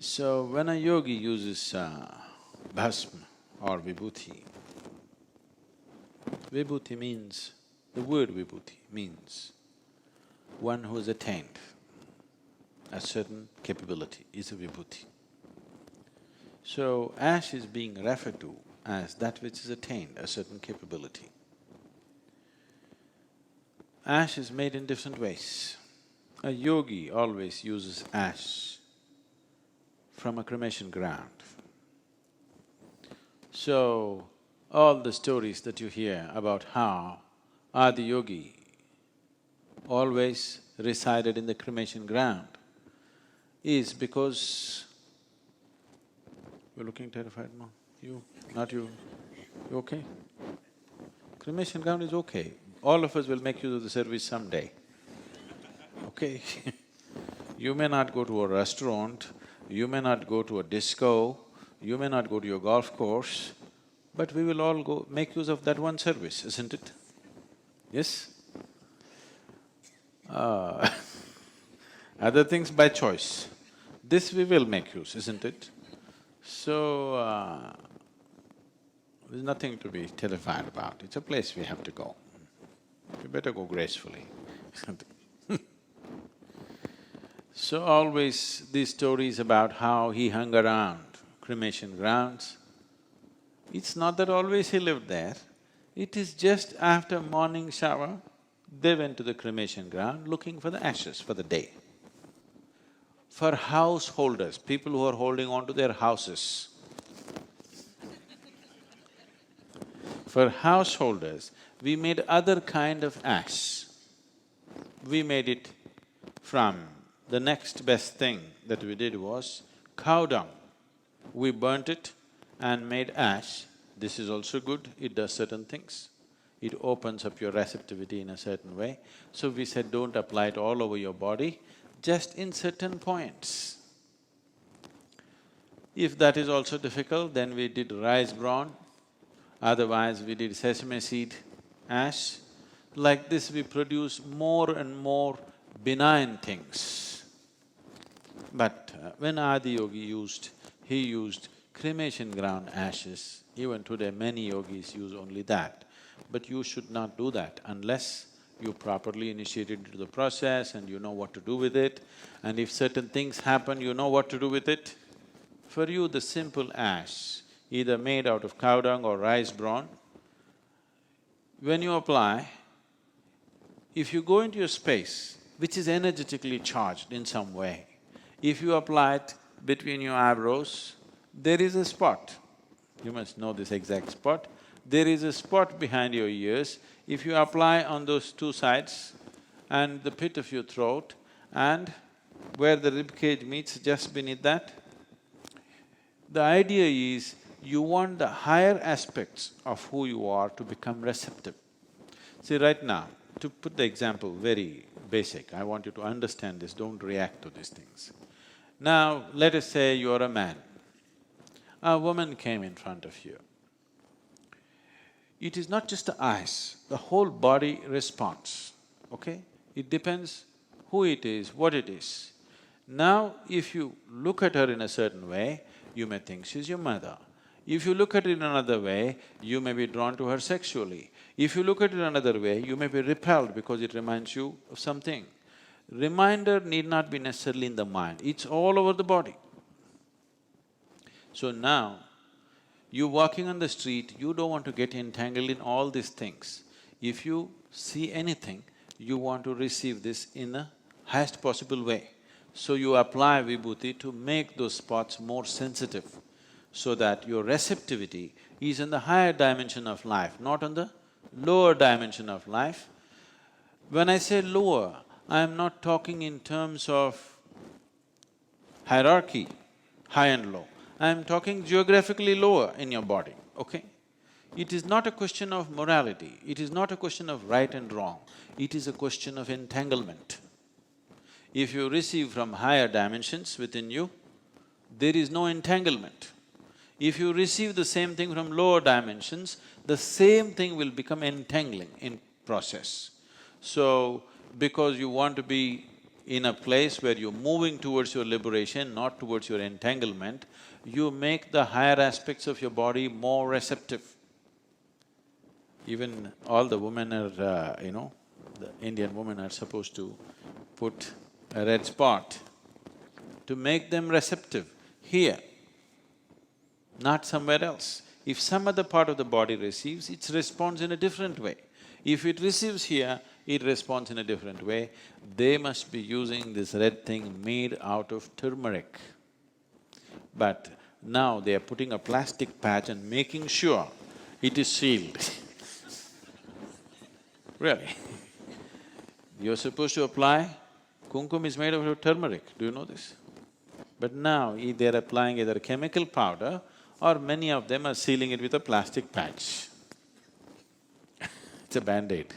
So, when a yogi uses bhasma or vibhuti, vibhuti means… the word vibhuti means one who has attained a certain capability is a vibhuti. So, ash is being referred to as that which has attained a certain capability. Ash is made in different ways. A yogi always uses ash from a cremation ground. So, all the stories that you hear about how Adi Yogi always resided in the cremation ground is because… You're looking terrified, no? You… not you? You okay? Cremation ground is okay. All of us will make use of the service someday, okay? You may not go to a restaurant, you may not go to a disco, you may not go to your golf course, but we will all go make use of that one service, isn't it? Yes? Other things by choice. This we will make use, isn't it? So, there's nothing to be terrified about, it's a place we have to go. You better go gracefully. So always these stories about how he hung around cremation grounds, it's not that always he lived there, it is just after morning shower, they went to the cremation ground looking for the ashes for the day. For householders, people who are holding on to their houses, for householders, we made other kind of ash. We made it from… the next best thing that we did was cow dung. We burnt it and made ash. This is also good, it does certain things. It opens up your receptivity in a certain way. So we said, don't apply it all over your body, just in certain points. If that is also difficult, then we did rice bran, otherwise we did sesame seed ash. Like this we produce more and more benign things. But when Adi Yogi used, he used cremation ground ashes. Even today many yogis use only that. But you should not do that unless you properly initiated into the process and you know what to do with it. And if certain things happen, you know what to do with it. For you, the simple ash, either made out of cow dung or rice bran, when you apply, if you go into a space which is energetically charged in some way, if you apply it between your eyebrows, there is a spot. You must know this exact spot. There is a spot behind your ears. If you apply on those two sides and the pit of your throat and where the rib cage meets just beneath that, the idea is you want the higher aspects of who you are to become receptive. See, right now, to put the example very basic, I want you to understand this, don't react to these things. Now, let us say you're a man. A woman came in front of you. It is not just the eyes, the whole body responds, okay? It depends who it is, what it is. Now, if you look at her in a certain way, you may think she's your mother. If you look at it in another way, you may be drawn to her sexually. If you look at it another way, you may be repelled because it reminds you of something. Reminder need not be necessarily in the mind, it's all over the body. So now, you're walking on the street, you don't want to get entangled in all these things. If you see anything, you want to receive this in the highest possible way. So you apply vibhuti to make those spots more sensitive, so that your receptivity is in the higher dimension of life, not on the lower dimension of life. When I say lower, I am not talking in terms of hierarchy, high and low. I am talking geographically lower in your body, okay? It is not a question of morality, it is not a question of right and wrong, it is a question of entanglement. If you receive from higher dimensions within you, there is no entanglement. If you receive the same thing from lower dimensions, the same thing will become entangling in process. So, because you want to be in a place where you're moving towards your liberation, not towards your entanglement, you make the higher aspects of your body more receptive. Even all the women are, the Indian women are supposed to put a red spot to make them receptive here, not somewhere else. If some other part of the body receives, it responds in a different way. If it receives here, it responds in a different way. They must be using this red thing made out of turmeric. But now they are putting a plastic patch and making sure it is sealed. Really. You're supposed to apply, kumkum is made of turmeric, do you know this? But now they're applying either chemical powder or many of them are sealing it with a plastic patch. It's a Band-Aid.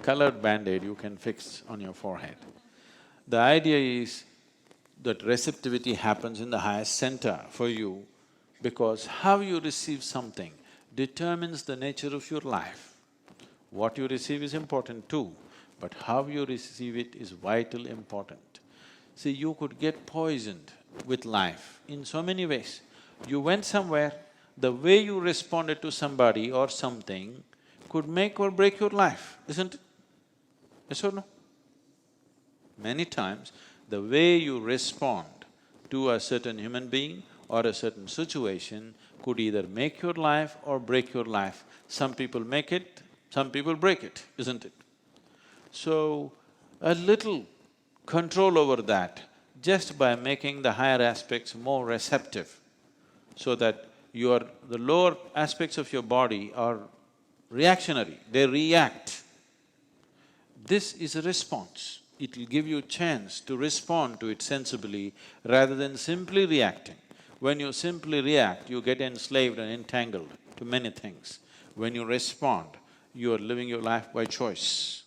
Colored Band-Aid you can fix on your forehead. The idea is that receptivity happens in the highest center for you because how you receive something determines the nature of your life. What you receive is important too, but how you receive it is vital important. See, you could get poisoned with life in so many ways. You went somewhere, the way you responded to somebody or something could make or break your life, isn't it? Yes or no? Many times, the way you respond to a certain human being or a certain situation could either make your life or break your life. Some people make it, some people break it, isn't it? So, a little control over that just by making the higher aspects more receptive so that the lower aspects of your body are reactionary, they react. This is a response. It will give you a chance to respond to it sensibly rather than simply reacting. When you simply react, you get enslaved and entangled to many things. When you respond, you are living your life by choice.